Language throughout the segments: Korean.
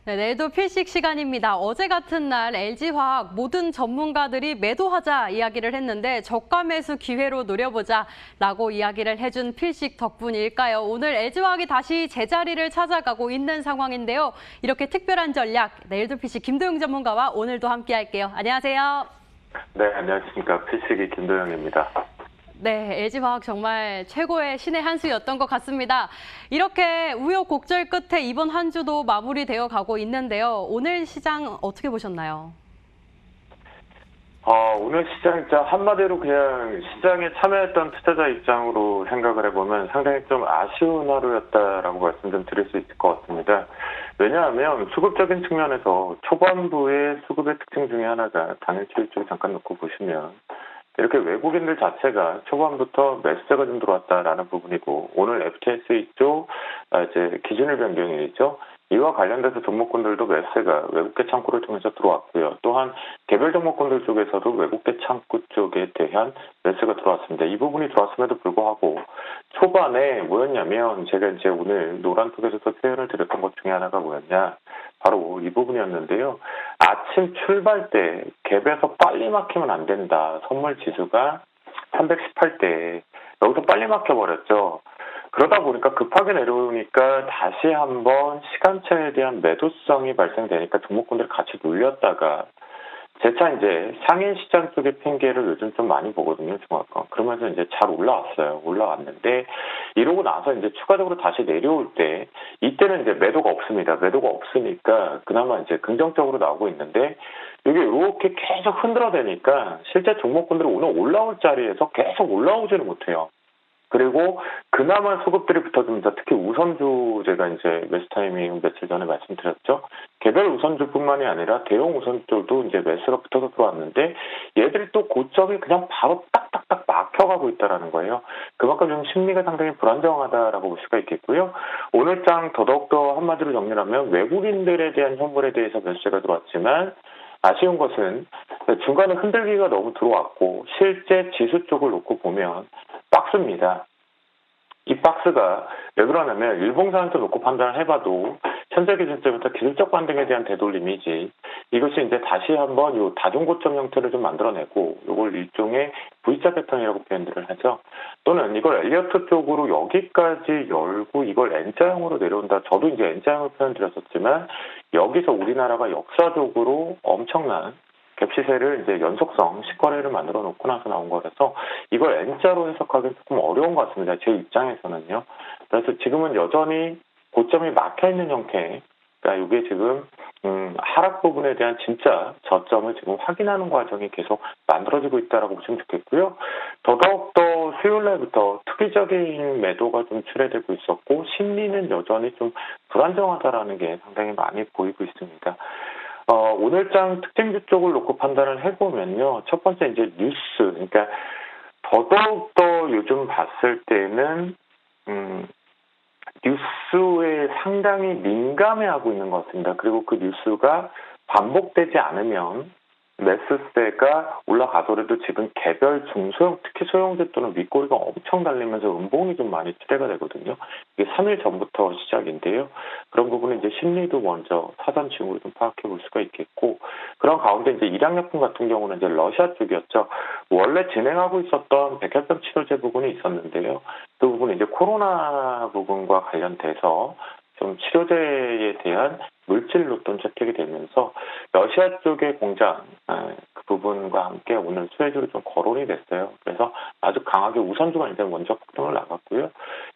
네, 내일도 필식 시간입니다. 어제 같은 날 LG화학 모든 전문가들이 매도하자 이야기를 했는데 저가 매수 기회로 노려보자라고 이야기를 해준 필식 덕분일까요? 오늘 LG화학이 다시 제자리를 찾아가고 있는 상황인데요. 이렇게 특별한 전략, 내일도 필식 김도영 전문가와 오늘도 함께할게요. 안녕하세요. 네, 안녕하십니까. 필식이 김도영입니다. 네, LG화학 정말 최고의 신의 한 수였던 것 같습니다. 이렇게 우여곡절 끝에 이번 한 주도 마무리되어 가고 있는데요. 오늘 시장 어떻게 보셨나요? 오늘 시장 진짜 한마디로 그냥 시장에 참여했던 투자자 입장으로 생각을 해보면 상당히 좀 아쉬운 하루였다라고 말씀 좀 드릴 수 있을 것 같습니다. 왜냐하면 수급적인 측면에서 초반부의 수급의 특징 중에 하나가 단일주의 쪽 잠깐 놓고 보시면 이렇게 외국인들 자체가 초반부터 매수세가 좀 들어왔다라는 부분이고 오늘 FTSE 쪽 이제 기준일 변경이죠. 이와 관련돼서 종목군들도 매수세가 외국계 창구를 통해서 들어왔고요. 또한 개별 종목군들 쪽에서도 외국계 창구 쪽에 대한 매수가 들어왔습니다. 이 부분이 들어왔음에도 불구하고 초반에 뭐였냐면 제가 이제 오늘 노란톡에서도 표현을 드렸던 것 중에 하나가 뭐였냐. 바로 이 부분이었는데요. 아침 출발 때 갭에서 빨리 막히면 안 된다. 선물 지수가 318대 여기서 빨리 막혀버렸죠. 그러다 보니까 급하게 내려오니까 다시 한번 시간차에 대한 매도성이 발생되니까 종목군들을 같이 눌렸다가 재차 이제 상인 시장 쪽의 핑계를 요즘 좀 많이 보거든요, 중화권. 그러면서 이제 잘 올라왔어요. 올라왔는데, 이러고 나서 이제 추가적으로 다시 내려올 때, 이때는 이제 매도가 없습니다. 매도가 없으니까 그나마 이제 긍정적으로 나오고 있는데, 이게 이렇게 계속 흔들어대니까 실제 종목군들이 오늘 올라올 자리에서 계속 올라오지는 못해요. 그리고 그나마 수급들이 붙어줍니다. 특히 우선주 제가 이제 매수 타이밍 며칠 전에 말씀드렸죠. 개별 우선주뿐만이 아니라 대형 우선주도 이제 매수가 붙어서 들어왔는데 얘들이 또 고점이 그냥 바로 딱딱딱 막혀가고 있다라는 거예요. 그만큼 좀 심리가 상당히 불안정하다라고 볼 수가 있겠고요. 오늘 장 더더욱더 한마디로 정리하면 외국인들에 대한 현물에 대해서 매수가 들어왔지만 아쉬운 것은 중간에 흔들기가 너무 들어왔고 실제 지수 쪽을 놓고 보면 박스입니다. 이 박스가 왜 그러냐면 일봉상에서 놓고 판단을 해봐도 현재 기준점부터 기술적 반등에 대한 되돌림이지 이것이 이제 다시 한번 요 다중고점 형태를 좀 만들어내고 이걸 일종의 V자 패턴이라고 표현들을 하죠. 또는 이걸 엘리어트 쪽으로 여기까지 열고 이걸 N자형으로 내려온다. 저도 이제 N자형을 표현드렸었지만 여기서 우리나라가 역사적으로 엄청난 갭 시세를 이제 연속성 10거래를 만들어 놓고 나서 나온 거라서 이걸 N자로 해석하기는 조금 어려운 것 같습니다. 제 입장에서는요. 그래서 지금은 여전히 고점이 막혀 있는 형태. 그러니까 이게 지금 하락 부분에 대한 진짜 저점을 지금 확인하는 과정이 계속 만들어지고 있다라고 보시면 좋겠고요. 더더욱더 수요일 날부터 투기적인 매도가 좀 출해되고 있었고 심리는 여전히 좀 불안정하다라는 게 상당히 많이 보이고 있습니다. 오늘장 특징주 쪽을 놓고 판단을 해보면요. 첫 번째 이제 뉴스, 그러니까 더더욱더 요즘 봤을 때는 뉴스에 상당히 민감해하고 있는 것 같습니다. 그리고 그 뉴스가 반복되지 않으면 매수세가 올라가더라도 지금 개별 중소형 특히 소형주 또는 윗꼬리가 엄청 달리면서 음봉이 좀 많이 출해가 되거든요. 이게 3일 전부터 시작인데요. 그런 부분은 이제 심리도 먼저 사전 징후로 좀 파악해 볼 수가 있겠고 그런 가운데 이제 일양약품 같은 경우는 이제 러시아 쪽이었죠. 원래 진행하고 있었던 백혈병 치료제 부분이 있었는데요. 그 부분은 이제 코로나 부분과 관련돼서 좀 치료제에 대한 물질 로또 채택이 되면서 러시아 쪽의 공장 그 부분과 함께 오늘 수혜주로 좀 거론이 됐어요. 그래서 아주 강하게 우선주가 이제 먼저 폭등을 나갔고요.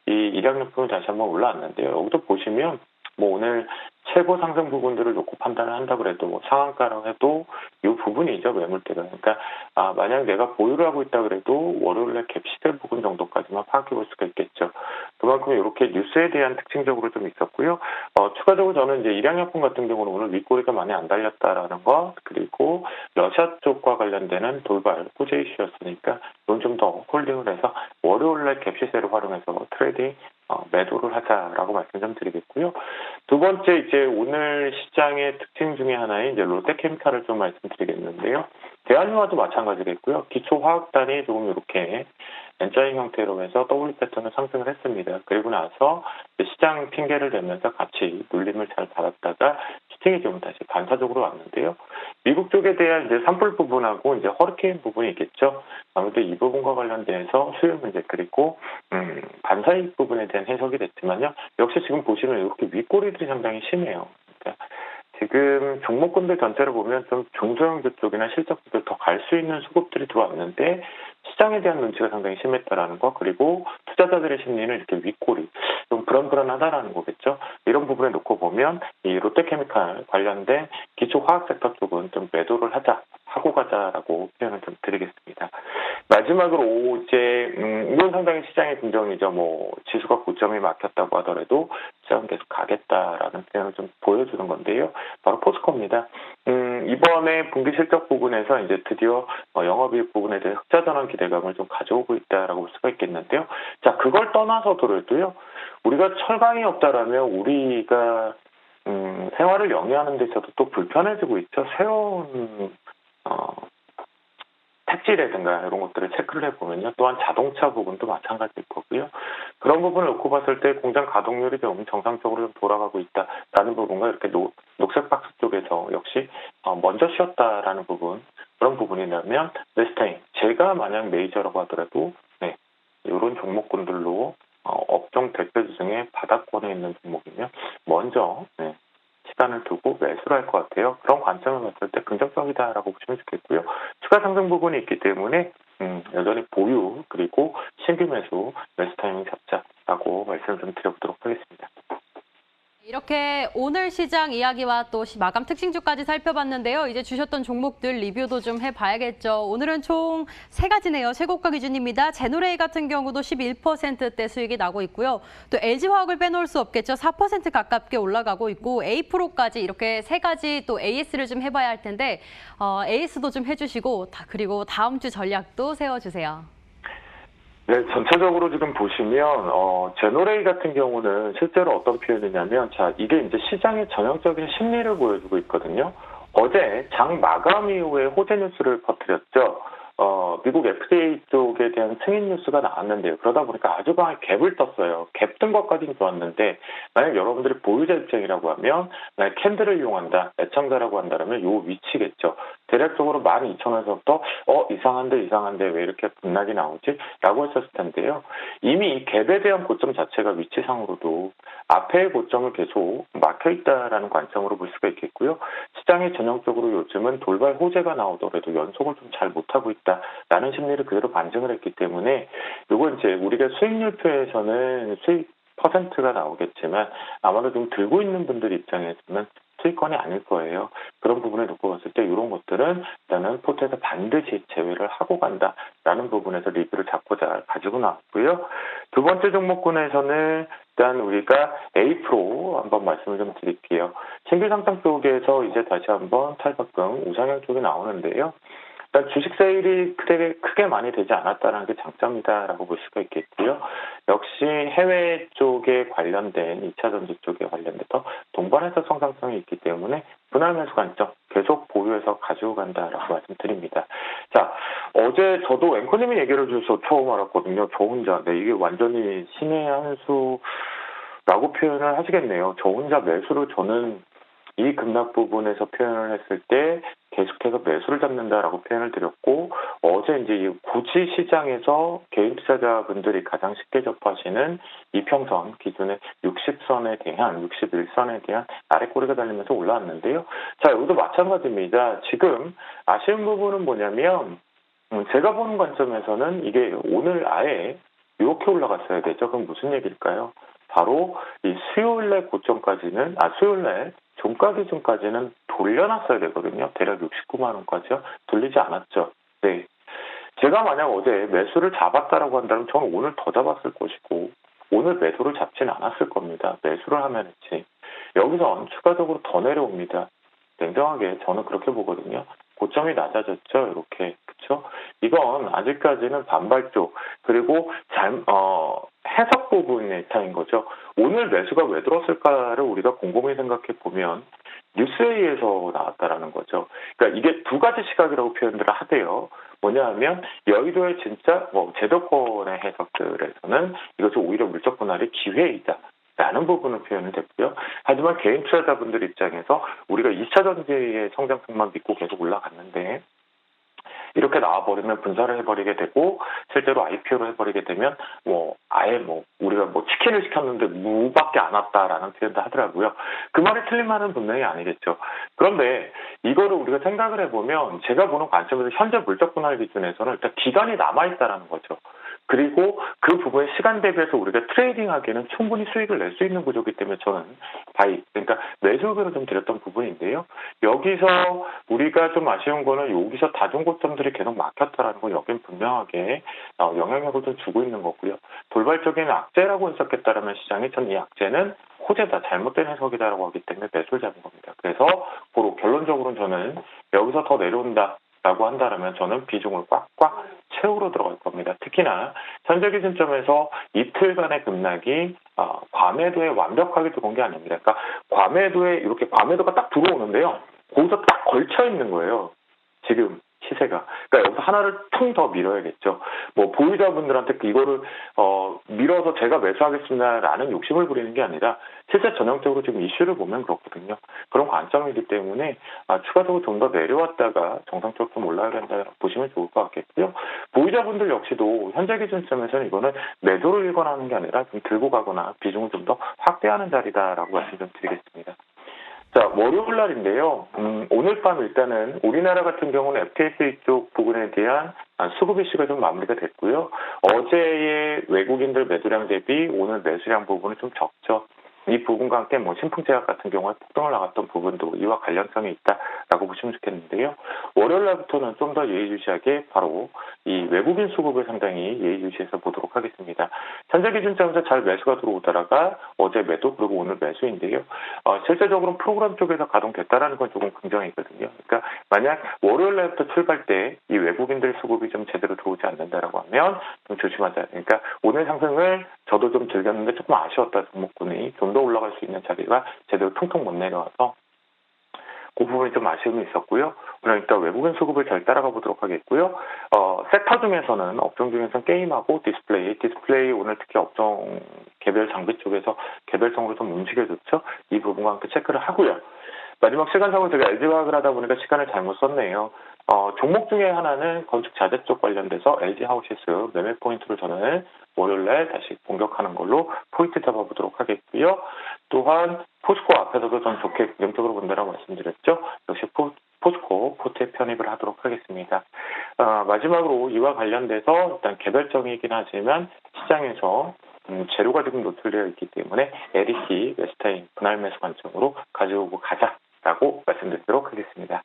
이 일양약품이 다시 한번 올라왔는데요. 여기도 보시면 뭐 오늘 최고 상승 부분들을 놓고 판단을 한다 그래도 뭐 상한가라고 해도 이 부분이죠. 매물대가. 그러니까 만약 내가 보유를 하고 있다 그래도 월요일에 갭 시세 부분 정도까지만 파악해 볼 수가 있겠죠. 그만큼 이렇게 뉴스에 대한 특징적으로 좀 있었고요. 추가적으로 저는 이제 일양약품 같은 경우는 오늘 윗꼬리가 많이 안 달렸다라는 것 그리고 러시아 쪽과 관련되는 돌발 호재 이슈였으니까 이건 좀 더 홀딩을 해서 월요일날 갭 시세를 활용해서 트레이딩 매도를 하자라고 말씀 좀 드리겠고요. 두 번째 이제 오늘 시장의 특징 중에 하나인 이제 롯데케미칼을 좀 말씀드리겠는데요. 대한유화도 마찬가지겠고요. 기초화학단이 조금 이렇게 N자인 형태로 해서 W 패턴을 상승을 했습니다. 그리고 나서 시장 핑계를 대면서 같이 눌림을 잘 받았다가 리스팅이 좀 다시 반사적으로 왔는데요. 미국 쪽에 대한 이제 산불 부분하고 이제 허리케인 부분이 있겠죠. 아무래도 이 부분과 관련돼서 수요 문제 그리고 반사이익 부분에 대한 해석이 됐지만요. 역시 지금 보시면 이렇게 윗꼬리들이 상당히 심해요. 그러니까 지금 종목군들 전체를 보면 좀 중소형주 쪽이나 실적들 더 갈 수 있는 수급들이 들어왔는데 시장에 대한 눈치가 상당히 심했다라는 거 그리고 투자자들의 심리는 이렇게 윗꼬리 좀 불안불안하다라는 거겠죠. 이런 부분에 놓고 보면 이 롯데케미칼 관련된 기초화학 섹터 쪽은 좀 매도를 하고 가자라고 표현을 좀 드리겠습니다. 마지막으로 어제 이건 상당히 시장의 긍정이죠. 뭐 지수가 고점이 막혔다고 하더라도 시장은 계속 가겠다라는 표현을 좀 보여주는 건데요. 바로 포스코입니다. 이번에 분기 실적 부분에서 이제 드디어 영업이익 부분에 대해 흑자 전환 기대감을 좀 가져오고 있다라고 볼 수가 있겠는데요. 자, 그걸 떠나서더라도요. 우리가 철강이 없다라면 우리가 생활을 영위하는 데 있어서 또 불편해지고 있죠. 새로운 택지라든가 이런 것들을 체크를 해보면요. 또한 자동차 부분도 마찬가지일 거고요. 그런 부분을 놓고 봤을 때 공장 가동률이 좀 정상적으로 좀 돌아가고 있다라는 부분과 이렇게 녹색 박스 쪽에서 역시 먼저 쉬었다라는 부분 그런 부분이라면 네스타인 제가 만약 메이저라고 하더라도 네, 이런 종목군들로 업종 대표주 중에 바닥권에 있는 종목이면 먼저 시간을 두고 매수를 할 것 같아요. 그런 관점을 봤을 때 긍정적이다라고 보시면 좋겠고요. 추가 상승 부분이 있기 때문에 여전히 보유 그리고 신규 매수 타이밍 잡자라고 말씀을 좀 드려보도록 하겠습니다. 이렇게 오늘 시장 이야기와 또 마감 특징주까지 살펴봤는데요. 이제 주셨던 종목들 리뷰도 좀 해봐야겠죠. 오늘은 총 3가지네요. 최고가 기준입니다. 제노레이 같은 경우도 11%대 수익이 나고 있고요. 또 LG화학을 빼놓을 수 없겠죠. 4% 가깝게 올라가고 있고 A프로까지 이렇게 3가지 또 AS를 좀 해봐야 할 텐데 AS도 좀 해주시고 그리고 다음 주 전략도 세워주세요. 네, 전체적으로 지금 보시면 제노레이 같은 경우는 실제로 어떤 표현이냐면 자 이게 이제 시장의 전형적인 심리를 보여주고 있거든요. 어제 장 마감 이후에 호재 뉴스를 퍼뜨렸죠. 미국 FDA 쪽에 대한 승인 뉴스가 나왔는데요. 그러다 보니까 아주 강하게 갭을 떴어요. 갭 뜬 것까지는 좋았는데 만약 여러분들이 보유자 입장이라고 하면 만약 캔들을 이용한다, 애청자라고 한다면 요 위치겠죠. 대략적으로 12,000원에서부터 이상한데 왜 이렇게 급락이 나오지? 라고 했었을 텐데요. 이미 갭에 대한 고점 자체가 위치상으로도 앞에의 고점을 계속 막혀있다라는 관점으로 볼 수가 있겠고요. 시장이 전형적으로 요즘은 돌발 호재가 나오더라도 연속을 좀 잘 못하고 있다라는 심리를 그대로 반증을 했기 때문에 이건 이제 우리가 수익률표에서는 수익 퍼센트가 나오겠지만 아마도 좀 들고 있는 분들 입장에서는 수익권이 아닐 거예요. 그런 부분을 놓고 봤을 때 이런 것들은 일단은 포트에서 반드시 제외를 하고 간다라는 부분에서 리뷰를 잡고자 가지고 나왔고요. 두 번째 종목군에서는 일단 우리가 A프로 한번 말씀을 좀 드릴게요. 신규 상장 쪽에서 이제 다시 한번 탈바꿈 우상향 쪽이 나오는데요. 일단 주식 세일이 크게 많이 되지 않았다는 게 장점이다라고 볼 수가 있겠고요. 역시 해외 쪽에 관련된 2차 전지 쪽에 관련돼서 동반해서 성장성이 있기 때문에 분할 매수 관점 계속 보유해서 가지고 간다라고 말씀드립니다. 자, 어제 저도 앵커님이 얘기를 해주셔서 처음 알았거든요. 저 혼자. 네, 이게 완전히 신의 한 수라고 표현을 하시겠네요. 저 혼자 매수를 저는 이 급락 부분에서 표현을 했을 때 계속해서 매수를 잡는다라고 표현을 드렸고 어제 이제 이 구지 시장에서 개인 투자자분들이 가장 쉽게 접하시는 이평선 기준의 60선에 대한 61선에 대한 아래 꼬리가 달리면서 올라왔는데요. 자, 여기도 마찬가지입니다. 지금 아쉬운 부분은 뭐냐면 제가 보는 관점에서는 이게 오늘 아예 이렇게 올라갔어야 되죠. 그럼 무슨 얘기일까요? 바로 이 수요일날 고점까지는 수요일날 종가 기준까지는 돌려놨어야 되거든요. 대략 69만 원까지요. 돌리지 않았죠. 네. 제가 만약 어제 매수를 잡았다라고 한다면 저는 오늘 더 잡았을 것이고 오늘 매수를 잡지는 않았을 겁니다. 매수를 하면 했지. 여기선 추가적으로 더 내려옵니다. 냉정하게 저는 그렇게 보거든요. 고점이 낮아졌죠. 이렇게. 그렇죠? 이건 아직까지는 반발 쪽 그리고 해석 부분의 차이인 거죠. 오늘 매수가 왜 들었을까를 우리가 곰곰이 생각해 보면 뉴스에 의해서 나왔다라는 거죠. 그러니까 이게 두 가지 시각이라고 표현들을 하대요. 뭐냐 하면 여의도의 진짜 제도권의 해석들에서는 이것이 오히려 물적 분할의 기회이다. 라는 부분을 표현이 됐고요. 하지만 개인 투자자분들 입장에서 우리가 2차 전지의 성장성만 믿고 계속 올라갔는데 이렇게 나와버리면 분사를 해버리게 되고 실제로 IPO를 해버리게 되면 아예 우리가 치킨을 시켰는데 무밖에 안 왔다라는 표현도 하더라고요. 그 말이 틀린 말은 분명히 아니겠죠. 그런데 이거를 우리가 생각을 해보면 제가 보는 관점에서 현재 물적 분할 기준에서는 일단 기간이 남아있다라는 거죠. 그리고 그 부분에 시간 대비해서 우리가 트레이딩하기에는 충분히 수익을 낼 수 있는 구조이기 때문에 저는 그러니까 매수 의견을 좀 드렸던 부분인데요. 여기서 우리가 좀 아쉬운 거는 여기서 다중 고점들이 계속 막혔다라는 건 여긴 분명하게 영향력을 좀 주고 있는 거고요. 돌발적인 악재라고 해석했다라면 시장이 전 이 악재는 호재다, 잘못된 해석이다라고 하기 때문에 매수를 잡은 겁니다. 그래서 결론적으로는 저는 여기서 더 내려온다. 라고 한다면 저는 비중을 꽉꽉 채우러 들어갈 겁니다. 특히나 현재 기준점에서 이틀간의 급락이 과매도에 완벽하게 들어온 게 아닙니다. 그러니까 과매도가 딱 들어오는데요. 거기서 딱 걸쳐 있는 거예요. 지금 시세가. 그러니까 여기서 하나를 퉁 더 밀어야겠죠. 보유자분들한테 이거를 밀어서 제가 매수하겠습니다라는 욕심을 부리는 게 아니라 실제 전형적으로 지금 이슈를 보면 그렇거든요. 그런 관점이기 때문에 추가적으로 좀 더 내려왔다가 정상적으로 좀 올라야 된다 보시면 좋을 것 같겠고요. 보유자분들 역시도 현재 기준점에서는 이거는 매도를 일관하는 게 아니라 좀 들고 가거나 비중을 좀 더 확대하는 자리다라고 말씀 좀 드리겠습니다. 자, 월요일 날인데요. 오늘 밤 일단은 우리나라 같은 경우는 FTSE 쪽 부분에 대한 수급 이슈가 좀 마무리가 됐고요. 어제의 외국인들 매도량 대비 오늘 매수량 부분은 좀 적죠. 이 부분과 함께 신풍제약 같은 경우에 폭등을 나갔던 부분도 이와 관련성이 있다라고 보시면 좋겠는데요. 월요일 날부터는 좀 더 예의주시하게 바로 이 외국인 수급을 상당히 예의주시해서 보도록 하겠습니다. 현재 기준점에서 잘 매수가 들어오다가 어제 매도 그리고 오늘 매수인데요. 실제적으로 프로그램 쪽에서 가동됐다라는 건 조금 긍정이거든요. 그러니까 만약 월요일 날부터 출발 때 이 외국인들 수급이 좀 제대로 들어오지 않는다라고 하면 좀 조심하자. 그러니까 오늘 상승을 저도 좀 즐겼는데 조금 아쉬웠다 종목군이 좀 더 올라갈 수 있는 자리가 제대로 퉁퉁 못 내려와서 그 부분이 좀 아쉬움이 있었고요. 오늘 일단 외국인 수급을 잘 따라가 보도록 하겠고요. 섹터 중에서는 업종 중에서는 게임하고 디스플레이 오늘 특히 업종 개별 장비 쪽에서 개별성으로 좀 움직여줬죠. 이 부분과 함께 체크를 하고요. 마지막 시간상으로 제가 LG화학을 하다 보니까 시간을 잘못 썼네요. 종목 중에 하나는 건축 자재 쪽 관련돼서 LG하우시스 매매 포인트를 저는 월요일날 다시 공격하는 걸로 포인트 잡아보도록 하겠고요. 또한 포스코 앞에서도 전 좋게 긍정적으로 본다라고 말씀드렸죠. 역시 포스코 포트에 편입을 하도록 하겠습니다. 마지막으로 이와 관련돼서 일단 개별적이긴 하지만 시장에서 재료가 지금 노출되어 있기 때문에 LEC, 웨스타인 분할 매수 관점으로 가져오고 가자라고 말씀드리도록 하겠습니다.